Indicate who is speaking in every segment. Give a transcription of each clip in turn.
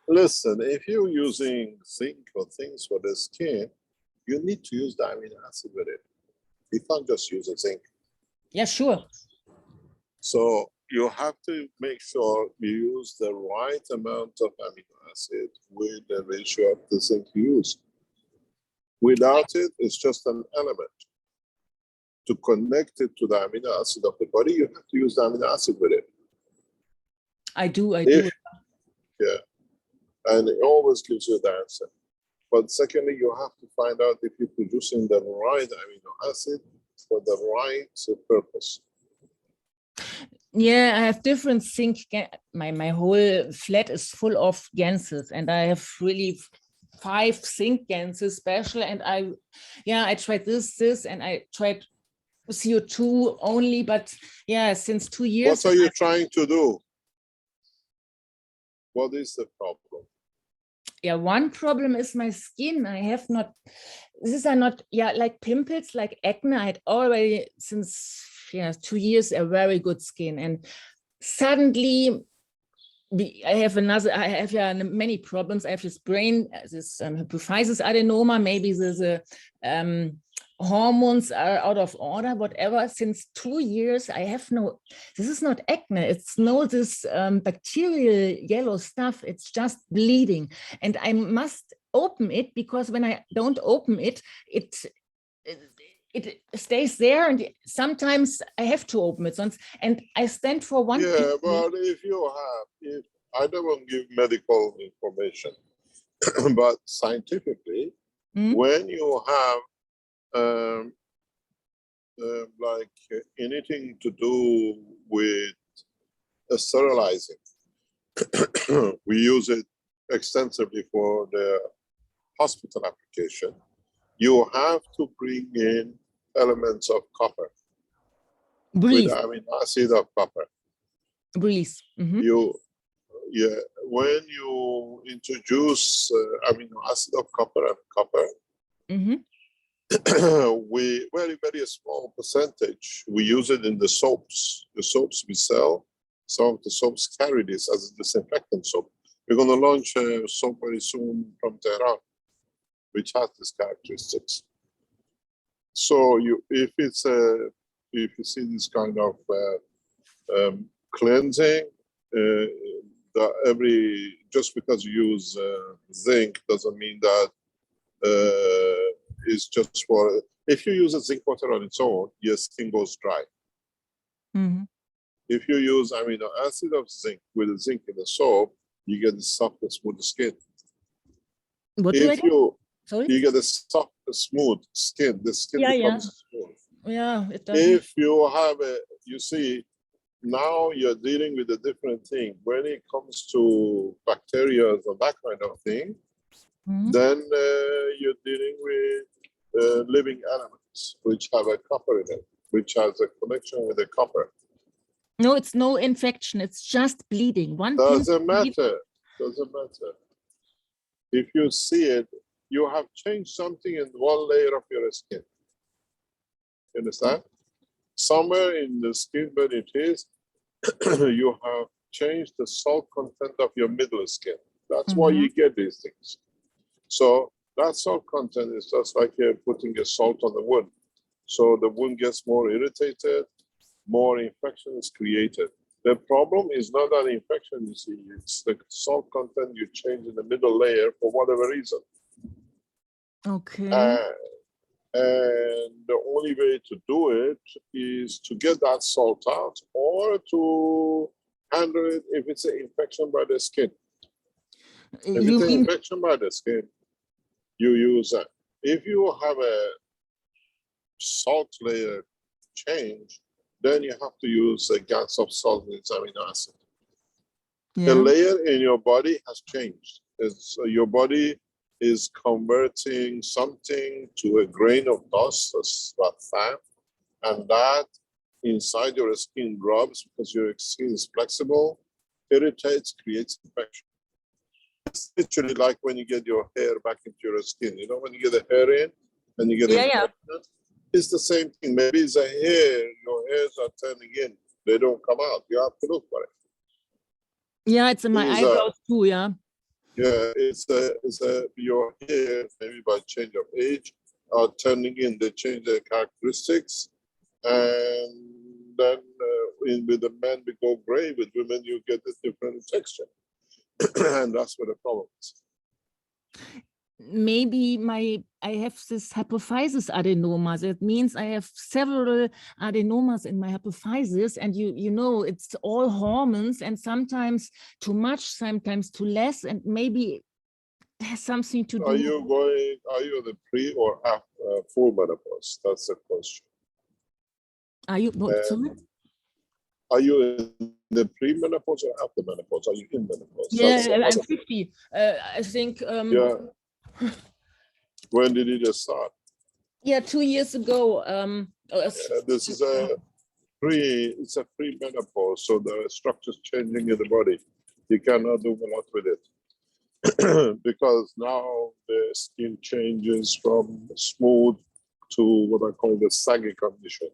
Speaker 1: Listen, if you're using zinc or things for the skin, you need to use the amino acid with it. You can't just use a zinc.
Speaker 2: Yeah, sure.
Speaker 1: So you have to make sure you use the right amount of amino acid with the ratio of the zinc you use. Without it, it's just an element. To connect it to the amino acid of the body, you have to use the amino acid with it.
Speaker 2: I do.
Speaker 1: Yeah, and it always gives you the answer. But secondly, you have to find out if you're producing the right amino acid for the right purpose.
Speaker 2: Yeah, I have different zinc. My whole flat is full of ganses, and I have really 5 zinc ganses special. And I tried this, and I tried CO2 only. But yeah, since 2 years.
Speaker 1: What are you trying to do? What is the problem?
Speaker 2: Yeah, one problem is my skin. I have not, these are not, like pimples, like acne. I had already since 2 years a very good skin, and suddenly I have many problems. I have this brain, this hypophysis adenoma. Maybe there's hormones are out of order, whatever. Since 2 years, I have this is not acne. It's this bacterial yellow stuff. It's just bleeding. And I must open it, because when I don't open it, it stays there, and sometimes I have to open it. And I stand for one.
Speaker 1: Yeah, but if I don't want to give medical information, but scientifically, when you have like anything to do with sterilizing, we use it extensively for the hospital application. You have to bring in elements of copper.
Speaker 2: Breathe.
Speaker 1: With amino acid of copper.
Speaker 2: Breathe.
Speaker 1: When you introduce amino acid of copper and copper, we very small percentage. We use it in the soaps. The soaps we sell, some of the soaps carry this as a disinfectant soap. We're going to launch a soap very soon from Tehran, which has these characteristics. So if you see this kind of cleansing, just because you use zinc doesn't mean that it's just for. If you use a zinc water on its own, your skin goes dry. If you use amino acid of zinc with the zinc in the soap, you get the soft and smooth skin.
Speaker 2: What do I do? Sorry?
Speaker 1: You get a soft, smooth skin. The skin becomes smooth.
Speaker 2: Yeah, it does.
Speaker 1: If you have you see, now you're dealing with a different thing. When it comes to bacteria and that kind of thing, then you're dealing with living elements which have a copper in it, which has a connection with the copper.
Speaker 2: No, it's no infection. It's just bleeding.
Speaker 1: Doesn't matter. Doesn't matter. If you see it, you have changed something in one layer of your skin. You understand? Somewhere in the skin where it is, you have changed the salt content of your middle skin. That's why you get these things. So that salt content is just like you're putting a salt on the wound. So the wound gets more irritated, more infection is created. The problem is not an infection, you see, it's the salt content you change in the middle layer for whatever reason.
Speaker 2: Okay.
Speaker 1: And the only way to do it is to get that salt out, or to handle it if it's an infection by the skin. If it's an infection by the skin, you use that. If you have a salt layer change, then you have to use a gas of salt with amino acid. The layer in your body has changed. Your body is converting something to a grain of dust, that's fat, and that inside your skin rubs because your skin is flexible, irritates, creates infection. It's literally like when you get your hair back into your skin. You know, when you get the hair in and you get infection, it's the same thing. Maybe it's a hair, your hairs are turning in, they don't come out. You have to look for it.
Speaker 2: Yeah, it's in my eyebrows too,
Speaker 1: Yeah, it's a your hair maybe by change of age are turning in. They change their characteristics, and then with the men we go gray. With women you get a different texture, and that's where the problem is.
Speaker 2: Maybe I have this hypophysis adenoma. That means I have several adenomas in my hypophysis, and you know it's all hormones, and sometimes too much, sometimes too less, and maybe it has something to do.
Speaker 1: Are you the pre or after full menopause? That's the question.
Speaker 2: Are you sorry?
Speaker 1: Are you in the pre-menopause or after menopause? Are you in menopause?
Speaker 2: Yeah, I'm 50. I think.
Speaker 1: Yeah. When did it just start?
Speaker 2: Yeah, 2 years ago.
Speaker 1: This is it's a pre-menopause, so the structure's changing in the body. You cannot do a lot with it because now the skin changes from smooth to what I call the saggy condition,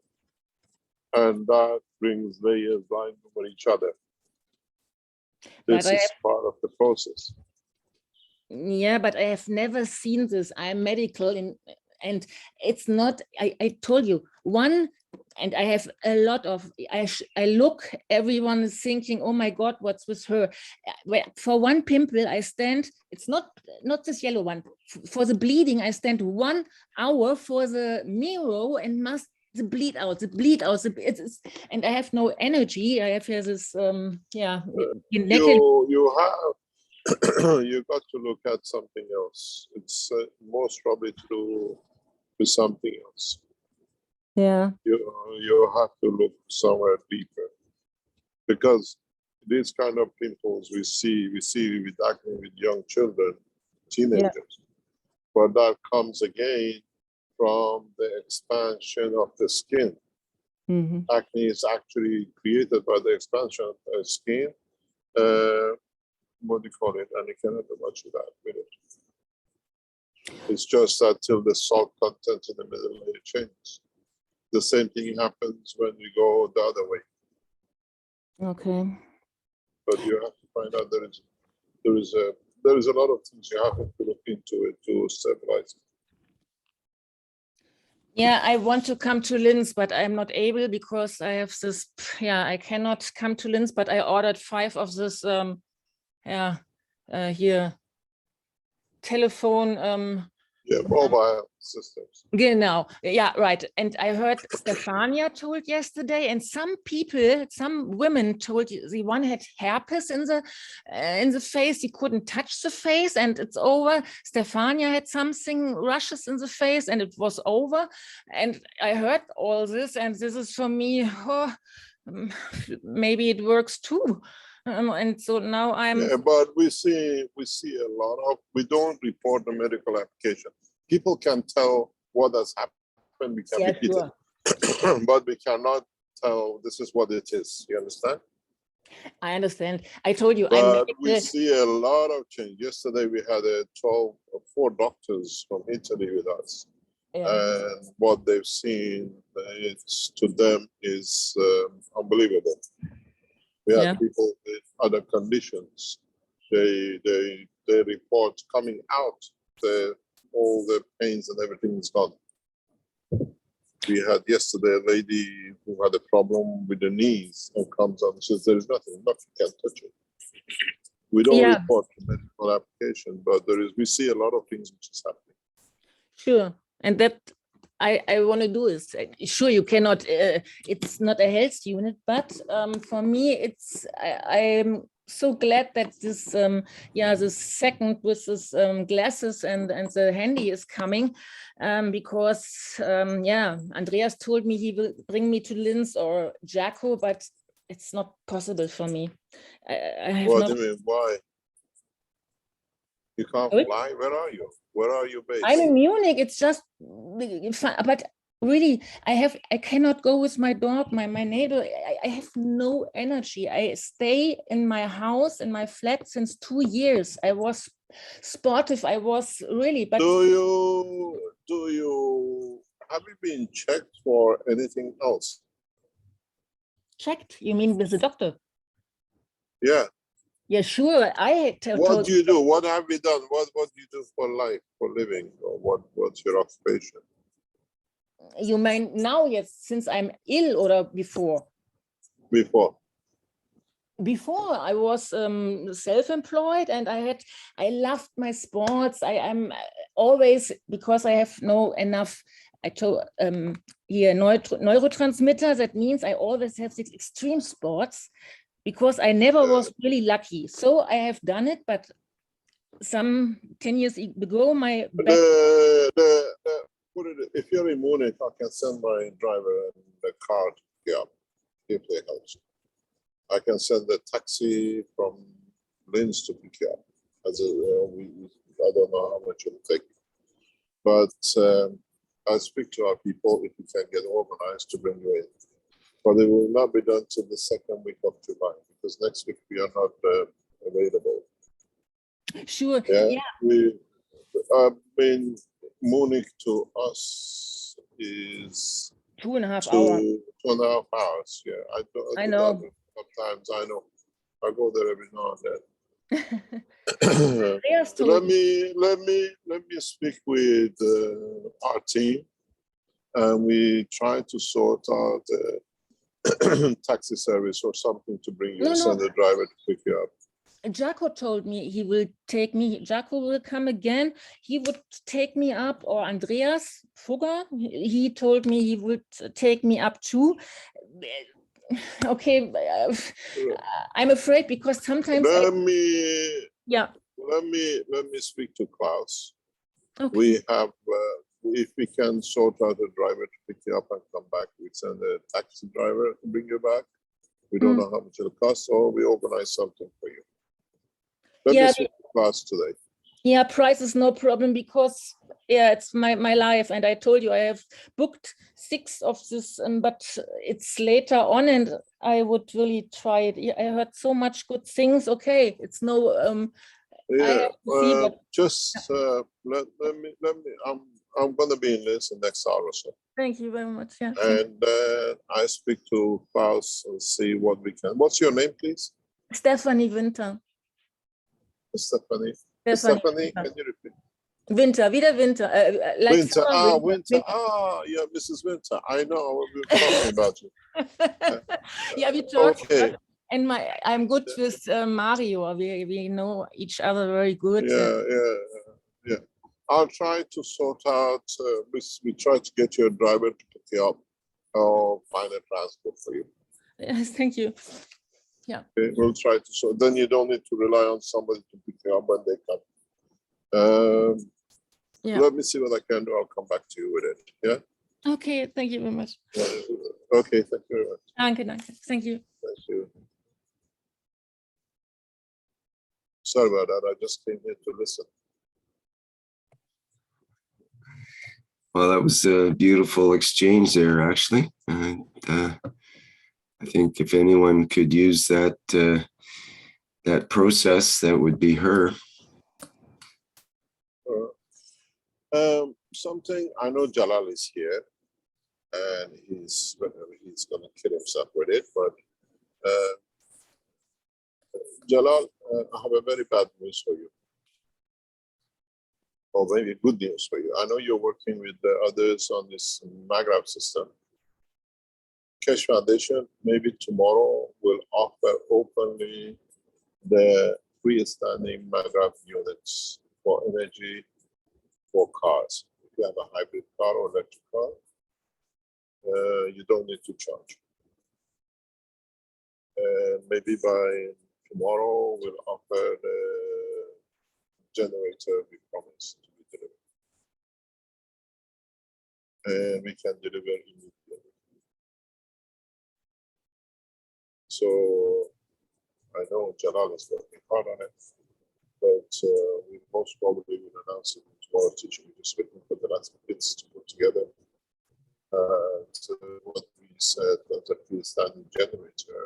Speaker 1: and that brings layers lying over each other. This is part of the process.
Speaker 2: Yeah, but I have never seen this. I'm medical and it's not, I told you, one, and I have a lot of, I look, everyone is thinking, oh my God, what's with her? For one pimple, I stand, it's not this yellow one. For the bleeding, I stand 1 hour for the mirror and must the bleed out, and I have no energy. I have this, yeah.
Speaker 1: You have, you got to look at something else. It's most probably to do with something else.
Speaker 2: Yeah.
Speaker 1: You have to look somewhere deeper, because these kind of pimples we see with acne with young children, teenagers, yeah. But that comes again from the expansion of the skin. Mm-hmm. Acne is actually created by the expansion of the skin. What do you call it? And you cannot do much with that with it. It's just that till the salt content in the middle layer changes. The same thing happens when we go the other way.
Speaker 2: Okay.
Speaker 1: But you have to find out there is a lot of things you have to look into it to stabilize it.
Speaker 2: Yeah, I want to come to Linz, but I'm not able because I have this. Yeah, I cannot come to Linz, but I ordered 5 of this. Here telephone.
Speaker 1: Yeah, mobile systems.
Speaker 2: Genau. Yeah, right. And I heard Stefania told yesterday, and some people, some women told you the one had herpes in the face. He couldn't touch the face, and it's over. Stefania had something rashes in the face, and it was over. And I heard all this, and this is for me. Oh, maybe it works too. And so now I'm.
Speaker 1: Yeah, but we see a lot of. We don't report the medical application. People can tell what has happened. We can repeat it, but we cannot tell this is what it is. You understand?
Speaker 2: I understand. I told you.
Speaker 1: But we see a lot of change. Yesterday we had 4 doctors from Italy with us, and what they've seen, to them is unbelievable. We have people with other conditions. They report coming out, all the pains and everything is gone. We had yesterday a lady who had a problem with the knees and comes out and says there's nothing can touch it. We don't report the medical application, but we see a lot of things which is happening.
Speaker 2: Sure, and that I want to do is sure you cannot. It's not a health unit, but for me, I'm so glad that this the second with this glasses and the handy is coming, because Andreas told me he will bring me to Linz or Jaco, but it's not possible for me.
Speaker 1: What do you mean? Why? You can't fly? Where are you? Where are you based?
Speaker 2: I'm in Munich. It's just, but really, I cannot go with my dog, my neighbor. I have no energy. I stay in my house, in my flat since 2 years. I was sportive. I was really, but
Speaker 1: have you been checked for anything else?
Speaker 2: Checked? You mean with the doctor?
Speaker 1: Yeah.
Speaker 2: Yeah, sure. I
Speaker 1: What
Speaker 2: told
Speaker 1: do you do? What have you done? What do you do for life, for living? Or what's your occupation?
Speaker 2: you mean now, yes, since I'm ill or before?
Speaker 1: Before.
Speaker 2: Before I was self-employed, and I loved my sports. I'm always, because I have no enough, I told here neurotransmitter. That means I always have these extreme sports because I never was really lucky. So I have done it, but some 10 years ago, my back.
Speaker 1: If you're in Munich, I can send my driver and the car to pick you up if they help you. I can send the taxi from Linz to pick you up. As a, I don't know how much it will take, but I speak to our people if we can get organized to bring you in. But it will not be done till the second week of July because next week we are not available.
Speaker 2: Sure.
Speaker 1: Yeah. I mean, Munich to us is
Speaker 2: 2.5 hours.
Speaker 1: 2.5 hours. Yeah,
Speaker 2: I know.
Speaker 1: Sometimes I know. I go there every now and then. Let me speak with our team, and we try to sort out taxi service or something to bring you. Send a driver to pick you up.
Speaker 2: Jaco told me he will take me. Jaco will come again. He would take me up, or Andreas Fugger. He told me he would take me up too. Okay, I'm afraid because sometimes
Speaker 1: let me speak to Klaus.
Speaker 2: Okay.
Speaker 1: We have if we can sort out a driver to pick you up and come back, we send a taxi driver to bring you back. We don't know how much it'll cost, or we organize something for you. Let me speak to Klaus today.
Speaker 2: Yeah, price is no problem because it's my life, and I told you I have booked 6 of this, but it's later on, and I would really try it. I heard so much good things. Okay, it's no.
Speaker 1: Just let me. I'm gonna be in this in the next hour or so.
Speaker 2: Thank you very much. Yeah.
Speaker 1: And I speak to Klaus and see what we can. What's your name, please?
Speaker 2: Stephanie Winter.
Speaker 1: Stephanie, can you repeat?
Speaker 2: Winter, wieder Winter. Like
Speaker 1: Winter. Winter. Yeah, Mrs. Winter. I know. We were talking about you.
Speaker 2: Yeah, we talked. Okay. And I'm good with Mario. We know each other very good.
Speaker 1: Yeah. I'll try to sort out. We try to get your driver to pick you up or find a transport for you.
Speaker 2: Yes, thank you. Yeah.
Speaker 1: Okay, we'll try to. So then you don't need to rely on somebody to pick you up when they come. Let me see what I can do. I'll come back to you with it. Yeah.
Speaker 2: Okay. Thank you very much.
Speaker 1: Okay. Thank you very much.
Speaker 2: Danke. Thank you.
Speaker 1: Thank you. Sorry about that. I just came here to listen.
Speaker 3: Well, that was a beautiful exchange there, actually. And I think if anyone could use that that process, that would be her.
Speaker 1: Something I know Jalal is here, and he's gonna kill himself with it. But Jalal, I have a very bad news for you, or maybe good news for you. I know you're working with the others on this Maghreb system. Keshe Foundation maybe tomorrow will offer openly the freestanding Maghreb units for energy for cars. If you have a hybrid car or electric car, you don't need to charge. Maybe by tomorrow we'll offer the generator we promised to be delivered. And we can deliver immediately. So I know Jalal is working hard on it, but we most probably will announce it tomorrow teaching. We're just waiting for the last bits to put together. So what we said was a freestanding generator,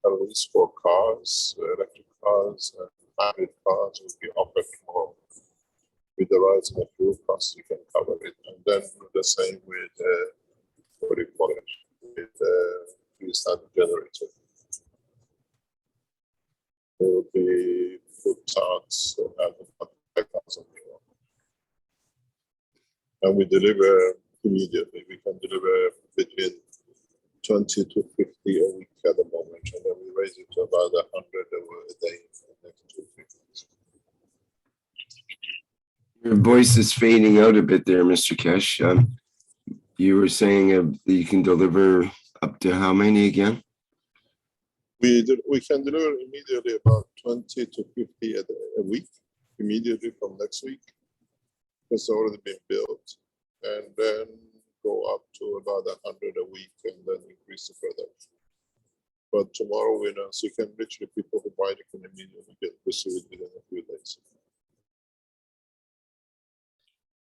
Speaker 1: at least for cars, electric cars, and hybrid cars will be offered tomorrow. With the rise in the fuel costs, you can cover it. And then do the same with, what do you call it, with the freestanding generator. There will be starts at about 5,000 euro. And we deliver immediately. We can deliver between 20 to 50 a week at the moment, and then we raise it to about 100 a day for the next 2 3 months.
Speaker 3: Your voice is fading out a bit there, Mr. Keshe. You were saying you can deliver up to how many again?
Speaker 1: We can deliver immediately about 20 to 50 a week, immediately from next week. It's already been built, and then go up to about 100 a week, and then increase the production. But tomorrow we know, so you can literally, people who buy it can immediately receive it within a few days.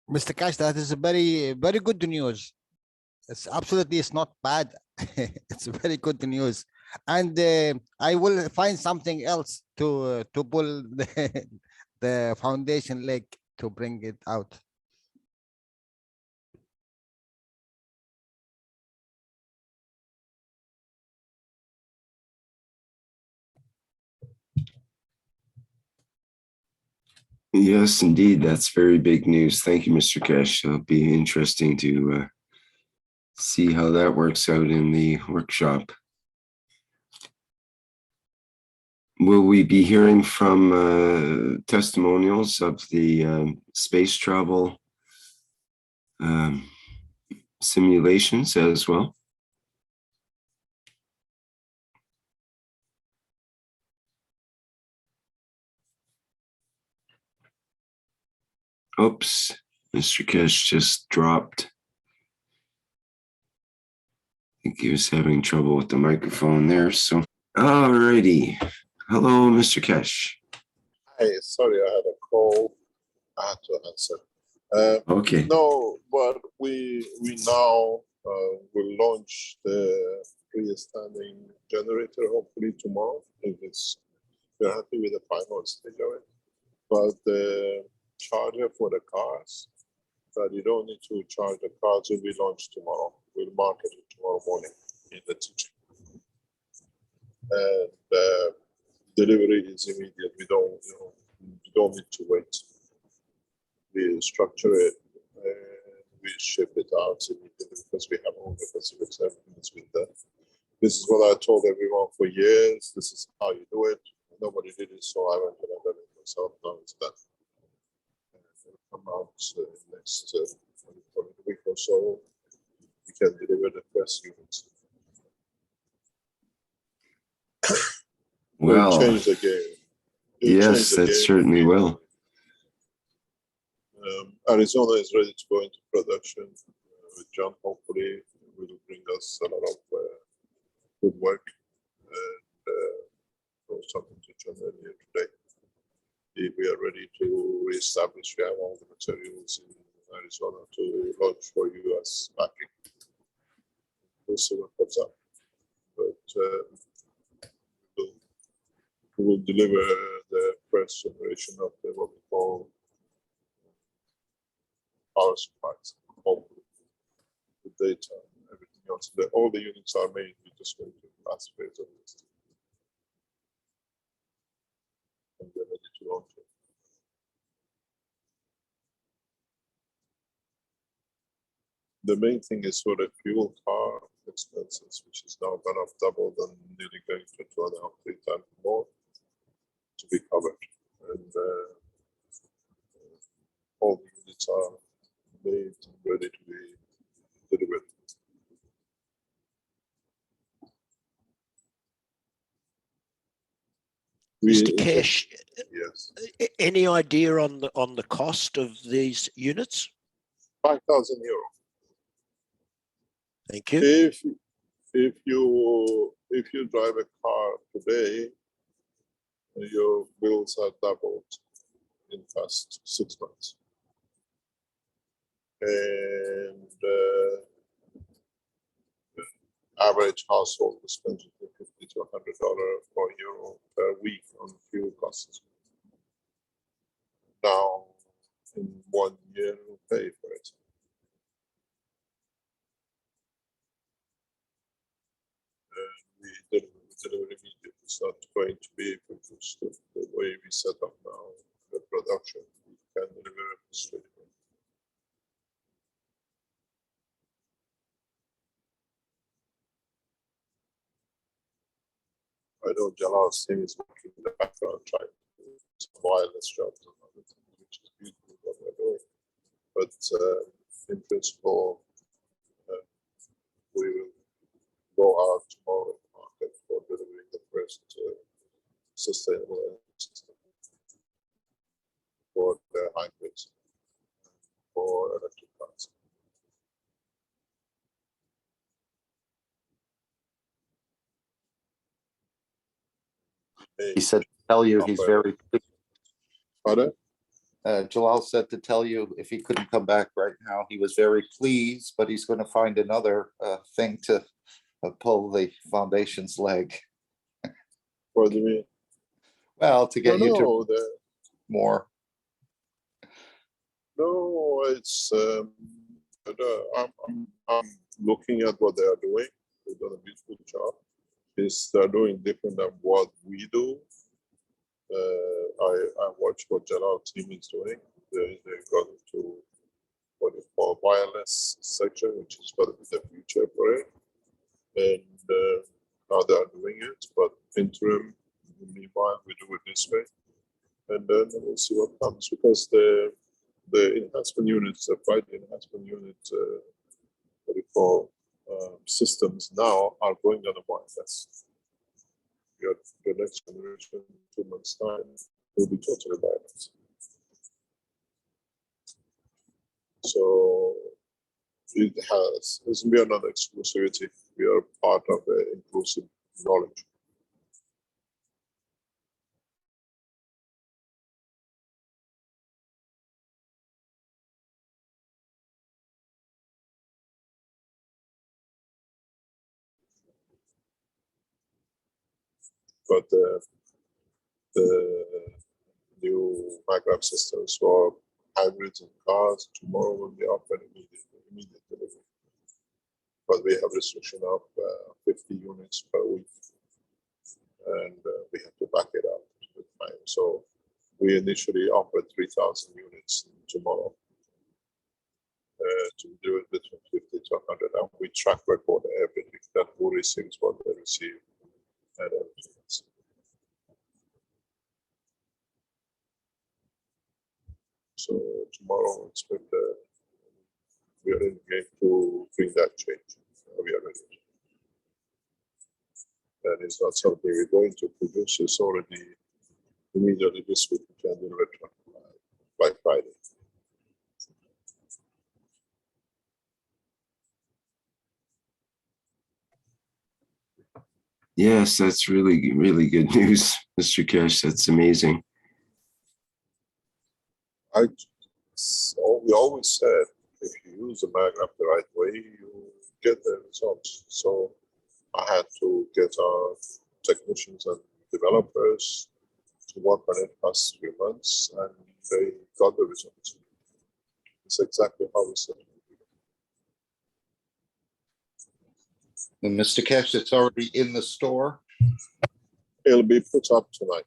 Speaker 4: Mr. Keshe, that is a very, very good news. It's absolutely, it's not bad. It's very good news. And I will find something else to pull the foundation leg to bring it out.
Speaker 3: Yes, indeed. That's very big news. Thank you, Mr. Keshe. It'll be interesting to see how that works out in the workshop. Will we be hearing from testimonials of the space travel simulations as well? Oops, Mr. Keshe just dropped. I think he was having trouble with the microphone there. So, alrighty. Hello, Mr. Keshe.
Speaker 1: Hi, sorry, I had a call. I had to answer.
Speaker 3: Okay.
Speaker 1: No, but we now will launch the freestanding generator hopefully tomorrow. If we're happy with the final stage of it. But the charger for the cars, that you don't need to charge the cars, will be launched tomorrow. We'll market it tomorrow morning in the teaching. And delivery is immediate. We don't need to wait. We structure it and we ship it out immediately because we have all the facilities, everything is with that. This is what I told everyone for years. This is how you do it. Nobody did it, so I went and I did it myself. Now it's done. And it'll come out next week or so. We can deliver the first units.
Speaker 3: Well,
Speaker 1: It'll change the game.
Speaker 3: yes, that certainly will.
Speaker 1: Arizona is ready to go into production with John. Hopefully, it will bring us a lot of good work. And something to John earlier today. We are ready to reestablish. We have all the materials in Arizona to launch for US packing. We'll see what comes up. But we will deliver the first generation of what we call power supplies, hopefully, the data and everything else. All the units are made. We just go to the last phase of this. And we're ready to launch it. The main thing is for the fuel car expenses, which is now gone up double and nearly going to 2.5, 3 times more to be covered. And all the units are made and ready to be delivered.
Speaker 5: Mr. Keshe,
Speaker 1: yes,
Speaker 5: any idea on the cost of these units?
Speaker 1: 5,000 euro.
Speaker 5: Thank you.
Speaker 1: If you drive a car today, your bills are doubled in the past 6 months. And average household is spending $50 to $100 or euro per week on fuel costs. Now, in 1 year, we'll pay for it. And we deliver immediately. it's not going to be produced the way we set up now the production. We can deliver it straight away. I know Jalal's team is working in the background trying to do some wireless jobs and other things, which is beautiful what they're doing. But in principle, we will go out tomorrow in the market for delivering the first sustainable energy system for the hybrids for electric cars.
Speaker 6: He said to tell you he's very,
Speaker 1: Pardon?
Speaker 6: Jalal said to tell you if he couldn't come back right now, he was very pleased, but he's going to find another thing to pull the foundation's leg.
Speaker 1: What do you mean?
Speaker 6: Well, to get you to
Speaker 1: No,
Speaker 6: more.
Speaker 1: no, it's I'm looking at what they are doing. They've done a beautiful job. They're doing different than what we do. I watch what Jalal team is doing. They got into what you call wireless section, which is going to be the future for it, and how they are doing it. But interim, meanwhile, we do it this way, and then we'll see what comes, because the enhancement units, the flight enhancement unit, what you call systems now are going on a wireless. The next generation, 2 months' time, will be totally wireless. So we are not exclusivity. We are part of the inclusive knowledge. But the new microwave systems for hybrids and cars tomorrow will be offered immediate delivery. But we have restriction of 50 units per week, and we have to back it up with time. So we initially offered 3,000 units tomorrow to do it between 50 to 100, and we track record everything that who receives what they receive and everything else. So tomorrow, expect we are in game to bring that change. We are ready. And it's not something we're going to produce. It's already immediately this week. We can deliver by Friday.
Speaker 3: Yes, that's really, really good news, Mr. Keshe. That's amazing.
Speaker 1: We always said, if you use the magnet the right way, you get the results. So I had to get our technicians and developers to work on it past 3 months, and they got the results. It's exactly how we said it.
Speaker 6: And Mr. Keshe, it's already in the store.
Speaker 1: It'll be put up tonight.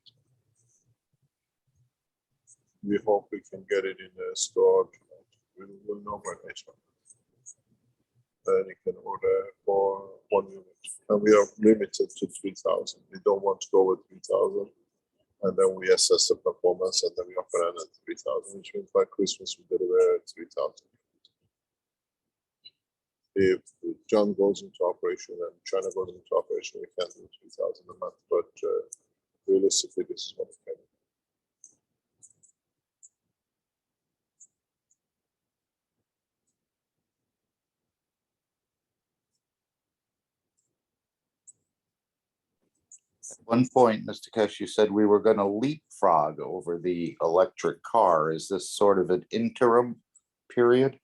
Speaker 1: We hope we can get it in the store tonight. We will know by next month. And you can order for 1 unit. And we are limited to 3,000. We don't want to go with 3,000. And then we assess the performance, and then we offer another 3,000, which means by Christmas we deliver 3,000. If John goes into operation and China goes into operation, we can do 3,000 a month. But realistically, this is what we can do.
Speaker 6: At one point, Mr. Keshe, you said we were going to leapfrog over the electric car. Is this sort of an interim period?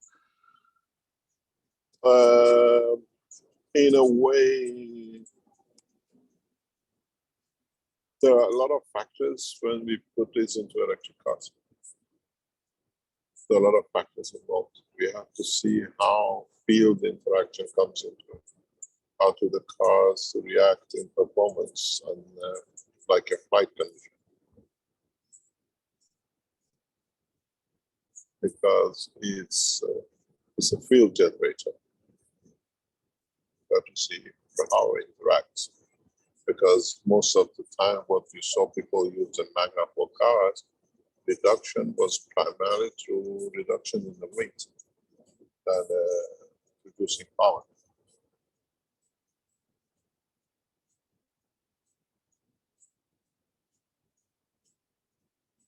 Speaker 1: In a way, there are a lot of factors when we put this into electric cars. There are a lot of factors involved. We have to see how field interaction comes into it, how do the cars react in performance and like a flight condition. Because it's a field generator. You have to see how it interacts. Because most of the time, what you saw people use in Magna for cars, reduction was primarily through reduction in the weight and reducing power.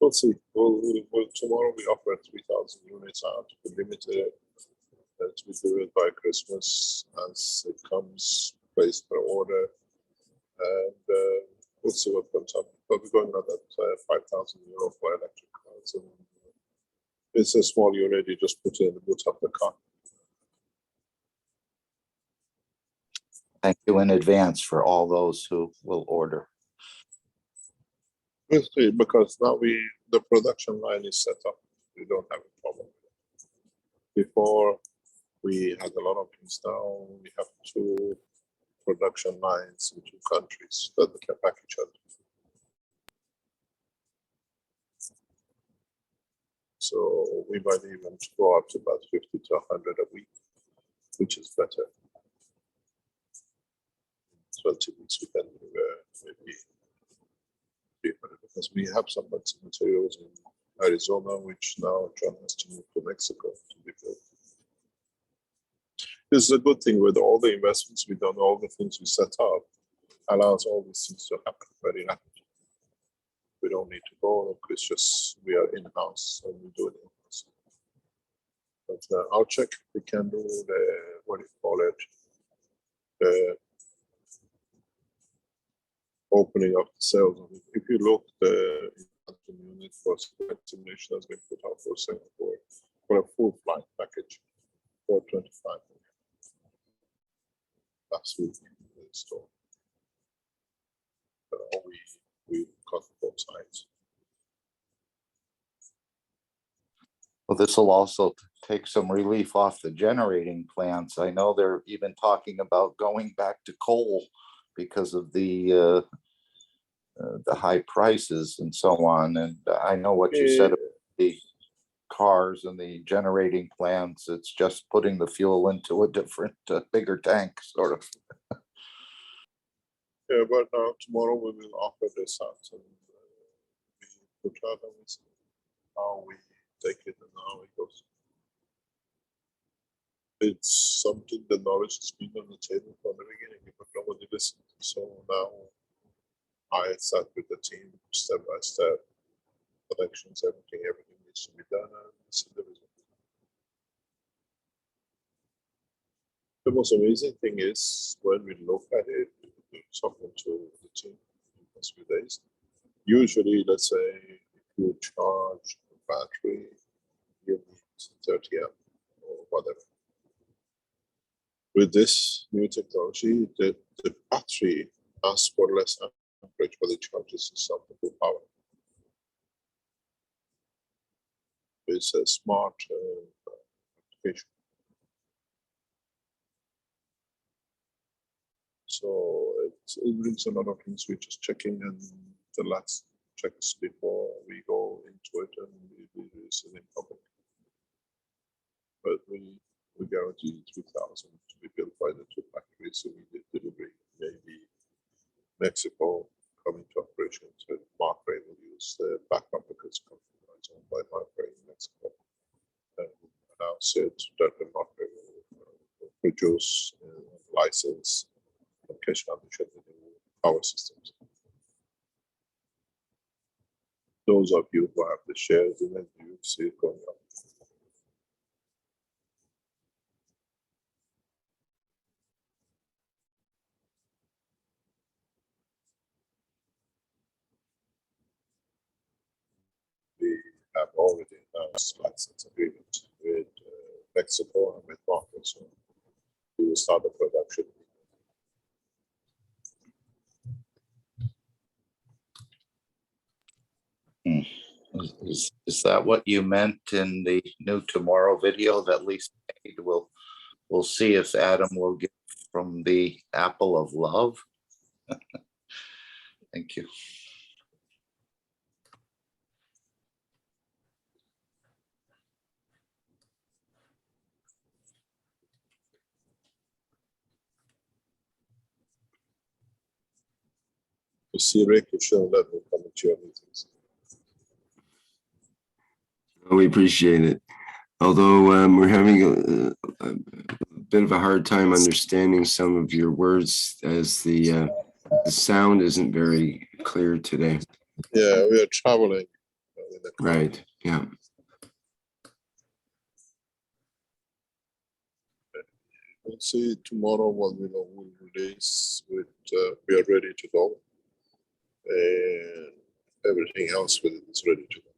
Speaker 1: We'll see. Tomorrow we offer 3,000 units out. We limited it to be delivered by Christmas as it comes, placed per order. And we'll see what comes up. But we're going on at 5,000 euro for electric cars. And it's a small unit, you just put it in the boot of the car.
Speaker 6: Thank you in advance for all those who will order.
Speaker 1: We'll see, because now the production line is set up. We don't have a problem. Before, we had a lot of things. Now we have 2 production lines in 2 countries that we can package up. So we might even go up to about 50 to 100 a week, which is better. 20 weeks we can do maybe 300, because we have some materials in Arizona, which now John has to move to Mexico to be built. This is a good thing with all the investments we've done, all the things we set up, allows all these things to happen very rapidly. We don't need to go, it's just we are in-house and we do it in-house. But I'll check if we can do the, what do you call it, the opening of the sales. If you look, the unit for simulation has been put out for Singapore for a full flight package for 25 million. Last week in the store. We cut both sides.
Speaker 6: Well, this will also take some relief off the generating plants. I know they're even talking about going back to coal because of the high prices and so on. And I know what you said about the cars and the generating plants. It's just putting the fuel into a different, bigger tank, sort of.
Speaker 1: Yeah, but tomorrow we will offer this out and we put out and we see how we take it and how it goes. It's something the knowledge has been on the table from the beginning, but nobody listened. So now I sat with the team step by step, collections, everything needs to be done, and see the result. The most amazing thing is when we look at it, talking to the team in the past few days. Usually, let's say if you charge a battery, you need 30 amp or whatever. With this new technology, the battery asks for less amperage, but it charges itself to full power. It's a smart application. So it brings a lot of things. We're just checking and the last checks before we go into it and we release it in public. But we guarantee 3,000 to be built by the 2 factories. So we did delivery, maybe Mexico coming to operation. So Mark Ray will use the backup because it's owned by Mark Ray in Mexico. And announce it that the Mark Ray will produce license Keshe power systems. Those of you who have the shares in it, you see it going up. We have already announced license agreement with Mexico and with Market, so we will start the production.
Speaker 6: Is that what you meant in the new tomorrow video that Lisa made? We'll see if Adam will give from the apple of love. Thank you.
Speaker 1: You see, Rick, you shouldn't let me come to your meetings.
Speaker 3: We appreciate it. Although we're having a bit of a hard time understanding some of your words as the sound isn't very clear today.
Speaker 1: Yeah, we are traveling. In the car.
Speaker 3: Right. Yeah.
Speaker 1: We'll see tomorrow what we know we'll release with we are ready to go. And everything else with it is ready to go.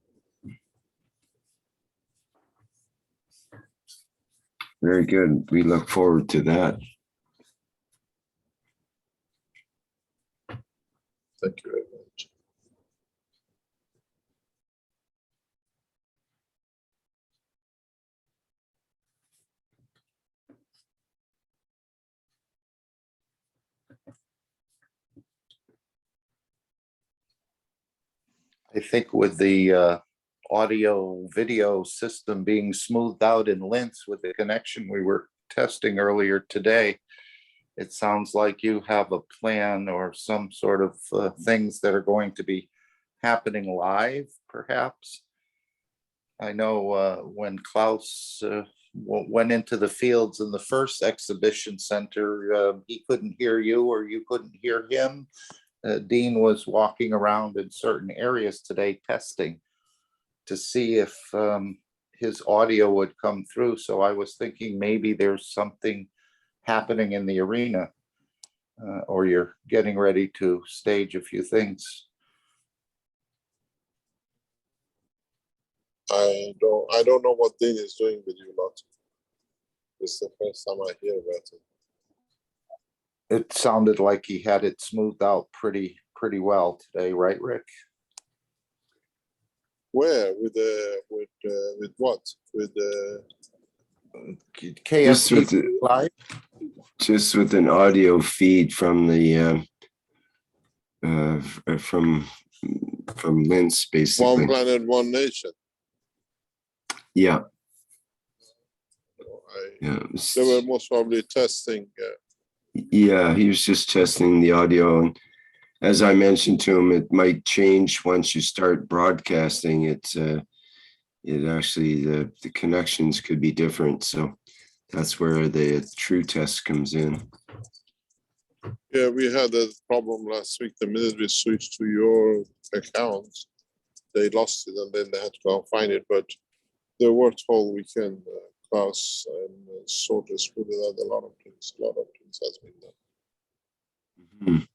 Speaker 3: Very good. We look forward to that.
Speaker 1: Thank you very much.
Speaker 6: I think with the audio video system being smoothed out in lengths with the connection we were testing earlier today, it sounds like you have a plan or some sort of things that are going to be happening live, perhaps. I know when Klaus went into the fields in the first exhibition center, he couldn't hear you or you couldn't hear him. Dean was walking around in certain areas today testing to see if his audio would come through. So I was thinking maybe there's something happening in the arena or you're getting ready to stage a few things.
Speaker 1: I don't know what Dean is doing with you lot. It's the first time I hear about it.
Speaker 6: It sounded like he had it smoothed out pretty well today, right, Rick?
Speaker 1: Where with what? With
Speaker 3: Just with
Speaker 6: KFC Live?
Speaker 3: just with an audio feed from the from Linz, basically.
Speaker 1: One Planet, One Nation.
Speaker 3: Yeah.
Speaker 1: Yeah, they were most probably testing.
Speaker 3: Yeah, he was just testing the audio, and as I mentioned to him, it might change once you start broadcasting. It actually the connections could be different, so that's where the true test comes in.
Speaker 1: Yeah, we had a problem last week. The minute we switched to your account, they lost it, and then they had to go and find it. But they worked whole weekend, class, and sorted through that. A lot of things has been done.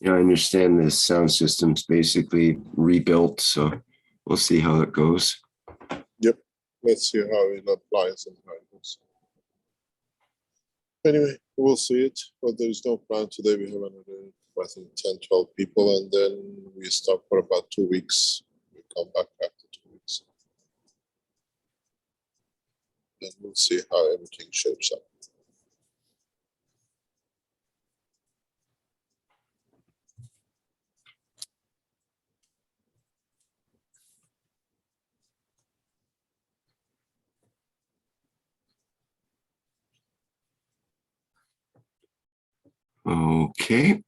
Speaker 3: Yeah, I understand the sound system's basically rebuilt, so we'll see how it goes.
Speaker 1: Yep. Let's see how it applies and how it goes. Anyway, we'll see it, but there is no plan today. We have another, I think, 10, 12 people, and then we stop for about 2 weeks. We come back after 2 weeks. And we'll see how everything shapes up.
Speaker 3: Okay.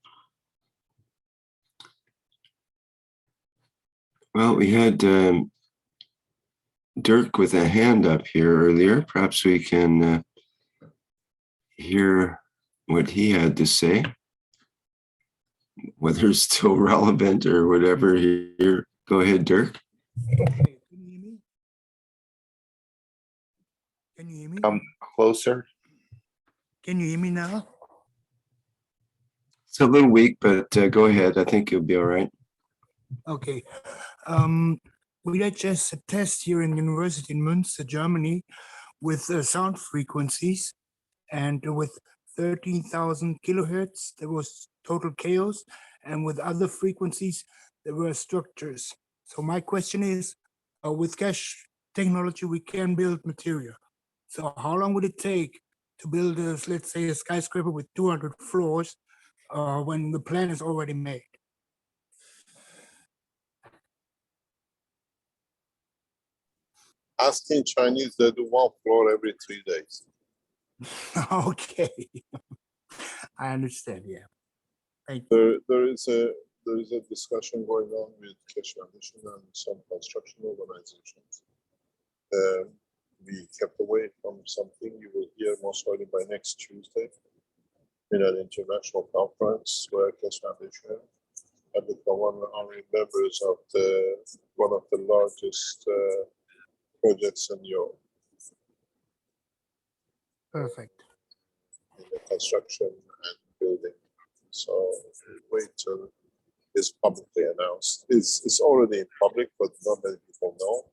Speaker 3: Well, we had Dirk with a hand up here earlier. Perhaps we can hear what he had to say, whether it's still relevant or whatever. Here, go ahead, Dirk.
Speaker 7: Okay, can you hear me? Can you hear me?
Speaker 6: Come closer.
Speaker 7: Can you hear me now?
Speaker 3: It's a little weak, but go ahead. I think you'll be all right.
Speaker 7: Okay. We had just a test here in university in Münster, Germany, with sound frequencies, and with 13,000 kilohertz, there was total chaos, and with other frequencies, there were structures. So my question is, with Keshe technology, we can build material. So how long would it take to build, let's say, a skyscraper with 200 floors when the plan is already made?
Speaker 1: Asking Chinese, they do one floor every 3 days.
Speaker 7: Okay, I understand. Yeah, thank you.
Speaker 1: There is a discussion going on with Keshe and some construction organizations. We kept away from something you will hear most likely by next Tuesday in an international conference where Keshe Foundation and become one of the members of one of the largest projects in Europe
Speaker 7: Perfect.
Speaker 1: in the construction and building. So wait till it's publicly announced. It's already in public, but not many people know.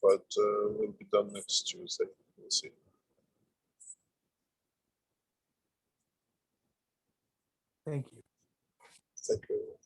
Speaker 1: But will be done next Tuesday. We'll see.
Speaker 7: Thank you.
Speaker 1: Thank you very much.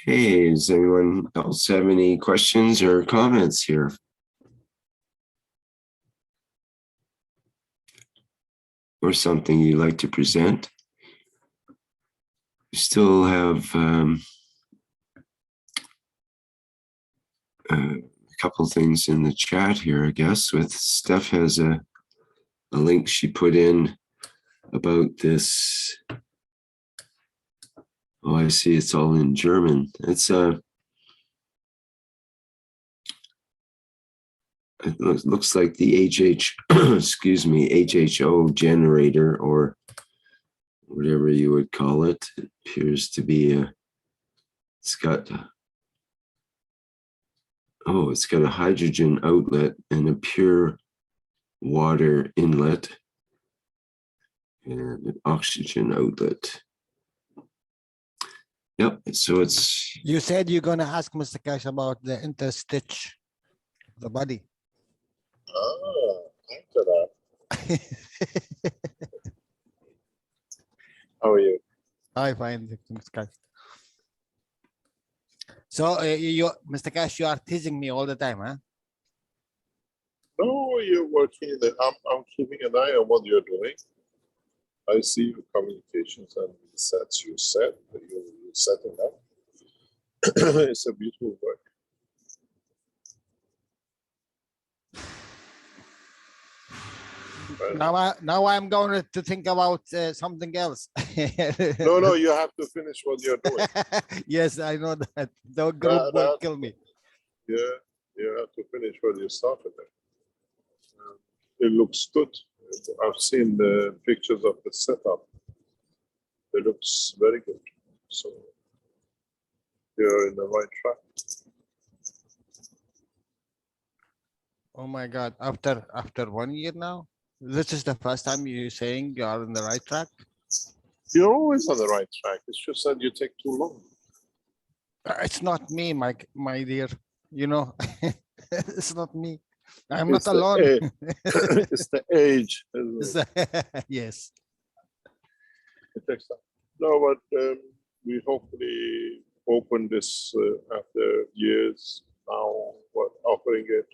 Speaker 3: Hey, does anyone else have any questions or comments here? Or something you'd like to present? We still have a couple things in the chat here, I guess, with Steph has a link she put in about this. Oh, I see. It's all in German. It's it looks like the excuse me, HHO generator, or whatever you would call it. It appears to be it's got a hydrogen outlet and a pure water inlet and an oxygen outlet. Yep, so it's...
Speaker 4: You said you're gonna ask Mr. Cash about the interstitch of the body.
Speaker 1: After that, how are you?
Speaker 4: I find Mr. Cash. So Mr. Cash, you are teasing me all the time, huh?
Speaker 1: No, you're working. I'm keeping an eye on what you're doing. I see your communications and the sets you set, you're setting up. It's a beautiful work.
Speaker 4: Now I'm going to think about something else.
Speaker 1: No, you have to finish what you're doing.
Speaker 4: Yes, I know that. The group will kill me.
Speaker 1: Yeah, you have to finish what you started. It looks good. I've seen the pictures of the setup. It looks very good. So you're in the right track.
Speaker 4: Oh my God! After 1 year now, this is the first time you're saying you are on the right track.
Speaker 1: You're always on the right track. It's just that you take too long.
Speaker 4: It's not me, my dear. You know, it's not me. I'm
Speaker 1: It's
Speaker 4: not alone.
Speaker 1: It's the age. Isn't it?
Speaker 4: Yes.
Speaker 1: It takes time. No, but we hopefully open this after years now. What offering it?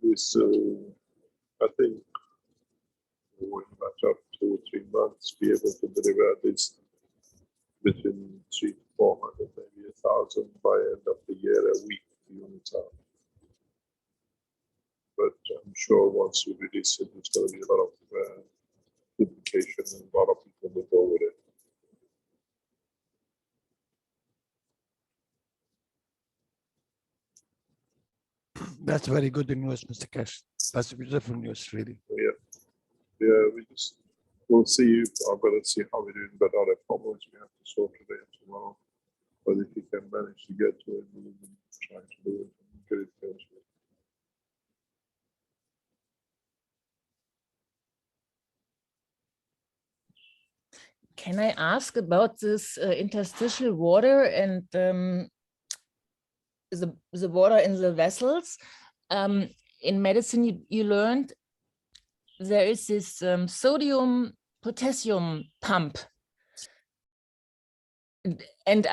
Speaker 1: This I think in a matter of 2 or 3 months, be able to deliver at least between 300 to 400, maybe 1,000 by end of the year a week units out. But I'm sure once we release it, it's going to be a lot of duplication and a lot of people will go with it.
Speaker 4: That's very good news, Mr. Cash. That's beautiful news, really.
Speaker 1: Yeah, we'll see. I'm going to see how we do, but other problems we have to sort today and tomorrow. But if you can manage to get to it, we'll try to do it and get it finished.
Speaker 2: can I ask about this interstitial water and the water in the vessels? In medicine, you learned there is this sodium potassium pump, and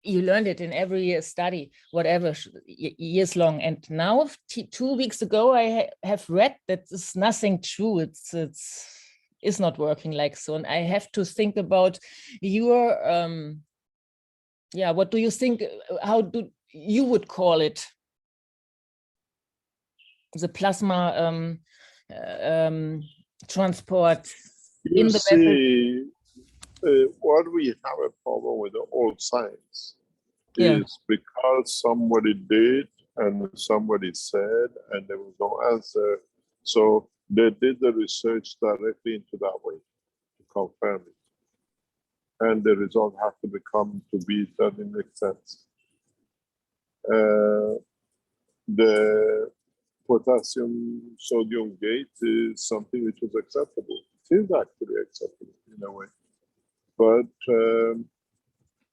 Speaker 2: you learned it in every study, whatever, years long. And now 2 weeks ago, I have read that it's nothing true. It's not working like so. And I have to think about your, yeah, what do you think, how do you would call it? The plasma transport in
Speaker 1: You
Speaker 2: the vessel.
Speaker 1: see, what we have a problem with the old science
Speaker 2: Yeah.
Speaker 1: is because somebody did and somebody said and there was no answer. So they did the research directly into that way to confirm it. And the result has to become to be doesn't make sense. The potassium sodium gate is something which was acceptable. It is actually acceptable in a way. But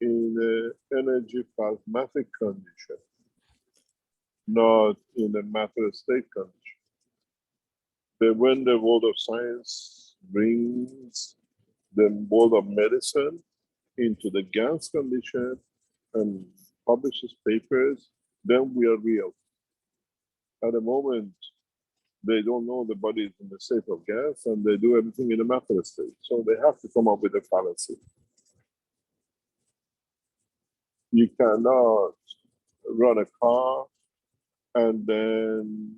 Speaker 1: in an energy plasmatic condition, not in a matter state condition. When the world of science brings the world of medicine into the gas condition and publishes papers, then we are real. At the moment, they don't know the body is in the state of gas and they do everything in a matter state. So they have to come up with a fallacy. You cannot run a car and then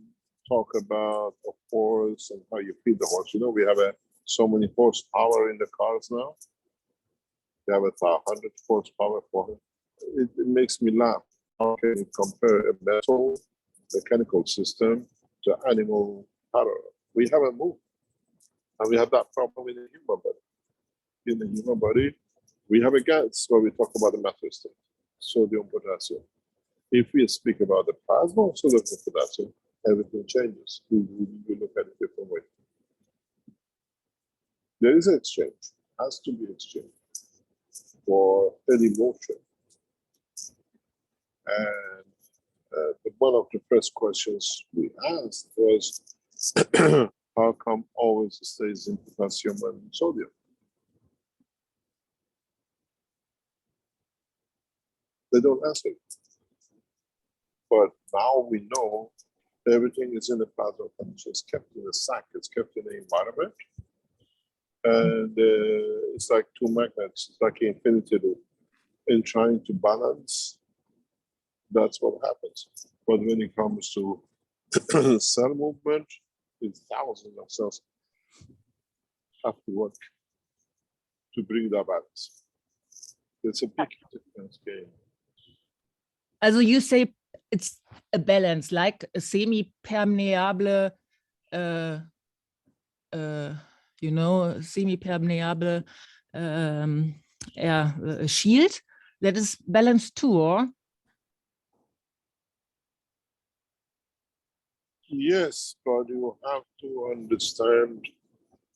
Speaker 1: talk about a horse and how you feed the horse. You know, we have so many horsepower in the cars now. We have 100 horsepower for it. It makes me laugh. How can you compare a metal mechanical system to animal power? We haven't moved. And we have that problem in the human body. In the human body, we have a gas where we talk about the matter state, sodium, potassium. If we speak about the plasma of sodium and potassium, everything changes. We look at it a different way. There is an exchange, has to be exchange for any motion. And one of the first questions we asked was, how come always it stays in potassium and sodium? They don't answer it. But now we know everything is in the plasma condition. It's kept in a sack. It's kept in the environment. And it's like two magnets. It's like an infinity loop. In trying to balance, that's what happens. But when it comes to cell movement, it's thousands of cells have to work to bring that balance. It's a big difference game.
Speaker 2: Also you say it's a balance, like a semi-permeable, you know, semi-permeable shield that is balanced too, or?
Speaker 1: Yes, but you have to understand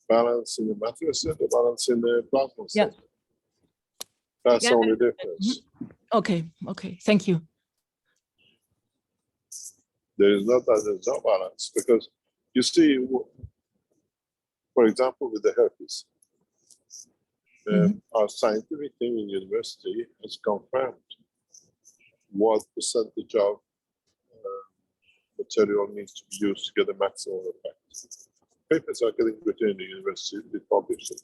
Speaker 1: balance in the matter state, the balance in the plasma state.
Speaker 2: Yeah.
Speaker 1: That's
Speaker 2: Yeah,
Speaker 1: the only difference.
Speaker 2: Okay, thank you.
Speaker 1: There is not that there's no balance because you see, for example, with the herpes, our scientific team in university has confirmed what percentage of material needs to be used to get the maximum effect. Papers are getting written in the university, they publish it.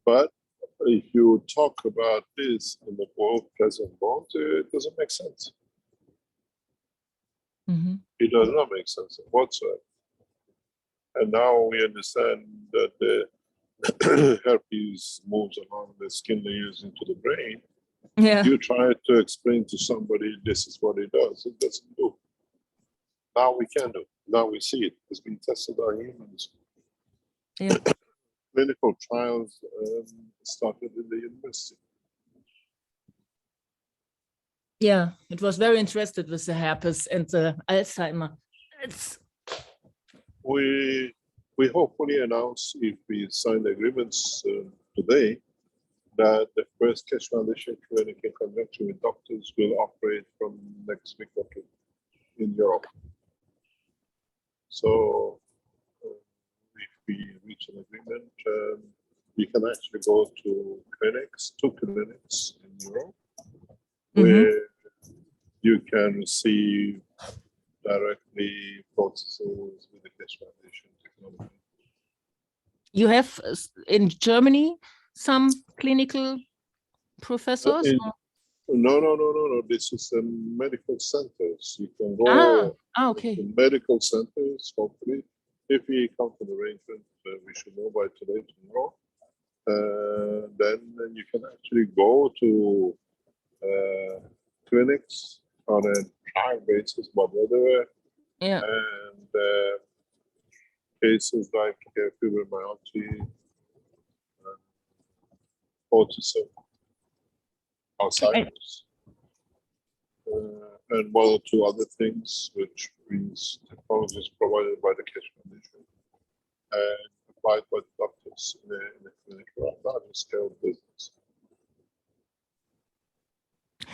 Speaker 1: But if you talk about this in the world present moment, it doesn't make sense. It does not make sense whatsoever. And now we understand that the herpes moves along the skin layers into the brain.
Speaker 2: Yeah.
Speaker 1: You try to explain to somebody this is what it does. It doesn't do. Now we can do it. Now we see it. It's been tested on humans.
Speaker 2: Yeah.
Speaker 1: Clinical trials started in the university.
Speaker 2: Yeah, it was very interested with the herpes and the Alzheimer.
Speaker 1: we hopefully announce, if we sign the agreements today, that the first Keshe Foundation clinic in conjunction with doctors will operate from next week or two in Europe. So if we reach an agreement, we can actually go to two clinics in Europe, where you can receive directly processes with the Keshe Foundation technology.
Speaker 2: You have in Germany some clinical professors?
Speaker 1: No. This is medical centers. You can go
Speaker 2: Okay.
Speaker 1: to medical centers, hopefully. If we come to the arrangement, we should know by today, tomorrow. Then you can actually go to clinics on a trial basis, but whatever.
Speaker 2: Yeah.
Speaker 1: And cases like fibromyalgia, autism, Alzheimer's, and one or two other things, which means technologies provided by the Keshe Foundation and applied by the doctors in a clinical large scale business.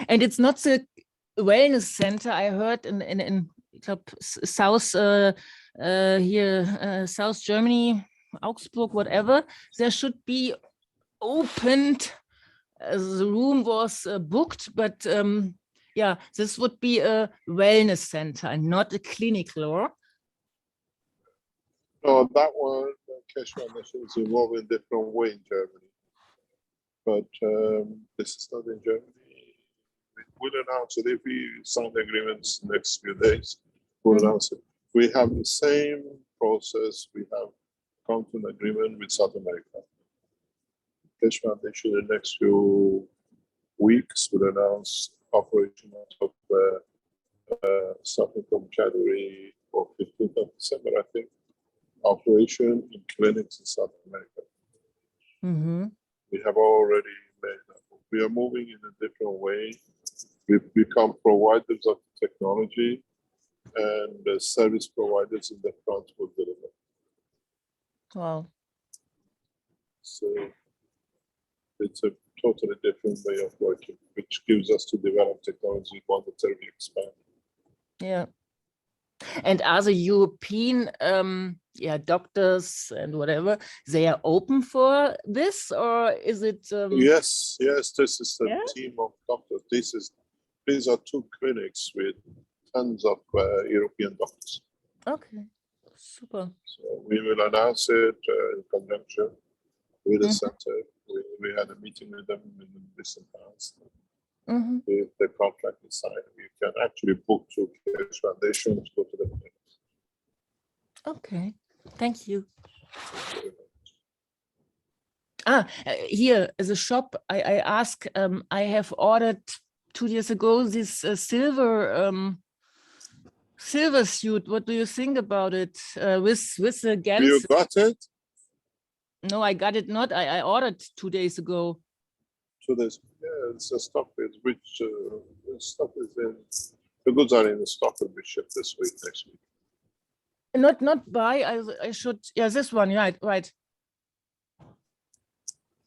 Speaker 2: And it's not the wellness center I heard in South South Germany, Augsburg, whatever. There should be opened. The room was booked, but yeah, this would be a wellness center and not a clinical, or?
Speaker 1: No, that one, Keshe Foundation is involved in a different way in Germany. But this is not in Germany. We'll announce it if we sign the agreements next few days. We'll announce it. We have the same process. We have come to an agreement with South America. Keshe Foundation in the next few weeks will announce operation of starting from January or 15th of December, I think, operation in clinics in South America. We have already made that. We are moving in a different way. We've become providers of technology, and the service providers in the front will deliver.
Speaker 2: Wow.
Speaker 1: So it's a totally different way of working, which gives us to develop technology monetarily expand.
Speaker 2: Yeah. And are the European doctors and whatever, they are open for this, or is it?
Speaker 1: Yes, this is a team of doctors. These are two clinics with tons of European doctors.
Speaker 2: Okay, super.
Speaker 1: So we will announce it in conjunction with the center. We had a meeting with them in the recent past. If the contract is signed, we can actually book to Keshe Foundation to go to the clinics.
Speaker 2: Okay, thank you. Here is a shop. I asked. I have ordered 2 years ago this silver suit. What do you think about it? With the Gans?
Speaker 1: You got it?
Speaker 2: No, I got it not. I ordered 2 days ago.
Speaker 1: 2 days. Yeah, it's a stock. Which the stock is in. The goods are in the stock and be shipped this week, next week.
Speaker 2: Not buy. I should. Yeah, this one. Right.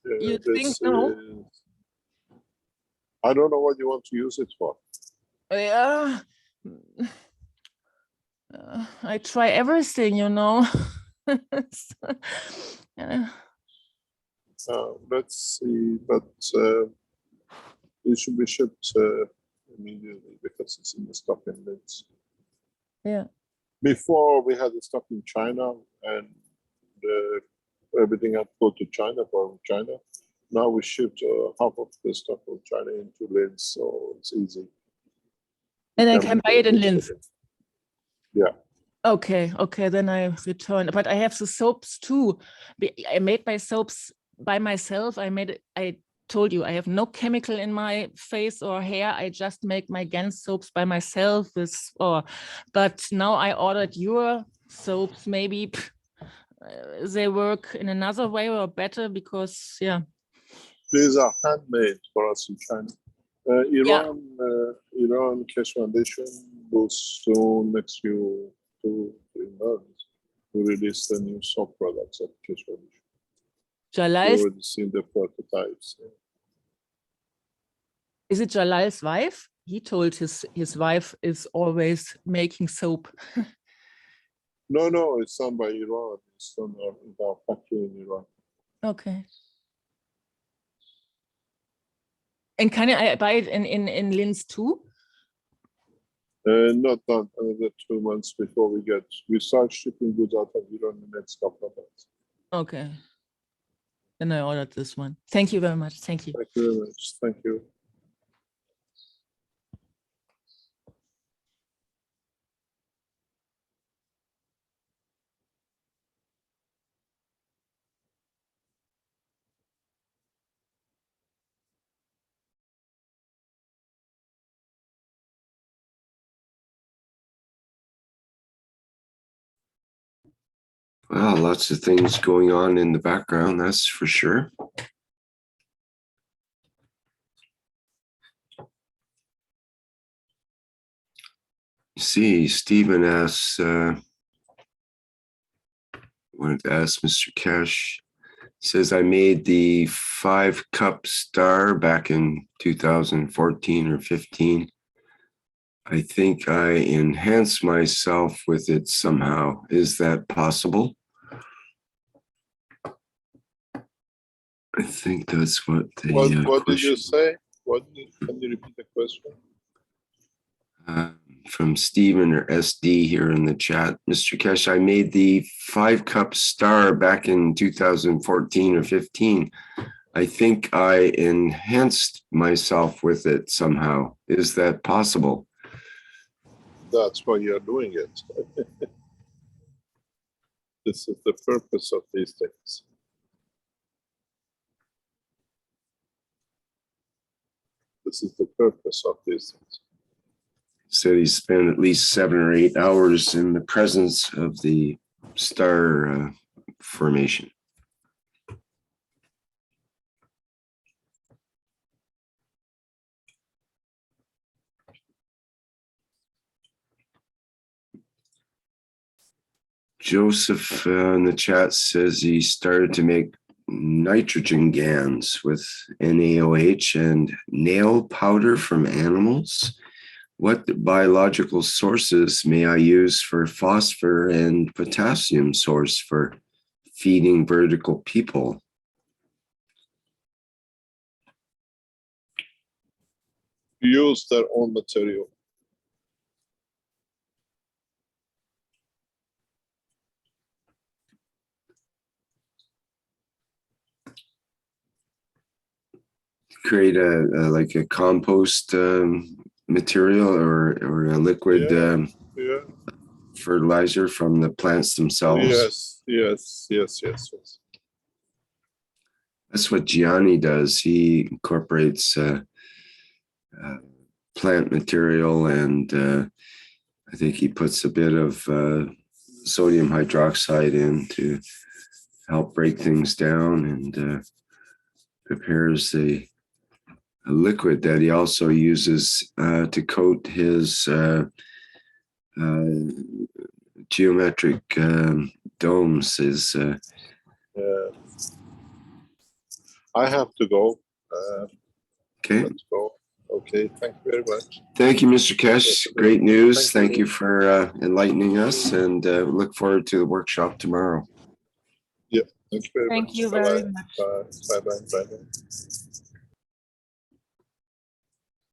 Speaker 2: You think no?
Speaker 1: I don't know what you want to use it for.
Speaker 2: Yeah. I try everything, you know.
Speaker 1: Let's see, but it should be shipped immediately because it's in the stock in Linz.
Speaker 2: Yeah.
Speaker 1: Before we had the stock in China, and everything had to go to China from China. Now we shipped half of the stock from China into Linz, so it's easy.
Speaker 2: And I can buy it in Linz.
Speaker 1: Yeah.
Speaker 2: Okay, then I return. But I have the soaps too. I made my soaps by myself. I told you I have no chemical in my face or hair. I just make my Gans soaps by myself. But now I ordered your soaps. Maybe they work in another way or better because
Speaker 1: These are handmade for us in China. Iran Keshe Foundation will soon, next few 2-3 months, to release the new soap products at Keshe. You
Speaker 2: Jalal's,
Speaker 1: already seen the prototypes.
Speaker 2: is it Jalal's wife? He told his wife is always making soap.
Speaker 1: No, no, it's done by Iran. It's done in our factory in Iran.
Speaker 2: Okay. And can I buy it in Linz too?
Speaker 1: Not done another 2 months before we start shipping goods out of Iran in the next couple of months.
Speaker 2: Okay. Then I ordered this one. Thank you very much. Thank you.
Speaker 1: Thank you very much. Thank you.
Speaker 3: Well, lots of things going on in the background, that's for sure. See, Stephen asks, wanted to ask Mr. Keshe, says, I made the 5-cup star back in 2014 or 15. I think I enhanced myself with it somehow. Is that possible? I think that's what the
Speaker 1: What did you
Speaker 3: question,
Speaker 1: say? Can you repeat the question?
Speaker 3: from Stephen or SD here in the chat. Mr. Keshe, I made the 5-cup star back in 2014 or 15. I think I enhanced myself with it somehow. Is that possible?
Speaker 1: That's why you're doing it. This is the purpose of these things. This is the purpose of these things.
Speaker 3: Said he spent at least 7 or 8 hours in the presence of the star formation. Joseph in the chat says he started to make nitrogen GANs with NaOH and nail powder from animals. What biological sources may I use for phosphor and potassium source for feeding vertical people?
Speaker 1: Use their own material.
Speaker 3: Create like a compost material or a liquid
Speaker 1: Yeah.
Speaker 3: fertilizer from the plants themselves.
Speaker 1: Yes.
Speaker 3: That's what Gianni does. He incorporates plant material, and I think he puts a bit of sodium hydroxide in to help break things down, and prepares a liquid that he also uses to coat his geometric domes.
Speaker 1: I have to go.
Speaker 3: Okay.
Speaker 1: Let's go. Okay, thank you very much.
Speaker 3: Thank you, Mr. Keshe.
Speaker 1: Yes,
Speaker 3: Great news.
Speaker 1: thank
Speaker 3: Thank
Speaker 1: you.
Speaker 3: you for enlightening us, and look forward to the workshop tomorrow.
Speaker 1: Yeah, thank you very much.
Speaker 2: Thank you
Speaker 1: Bye-bye.
Speaker 2: very much.
Speaker 1: Bye. Bye.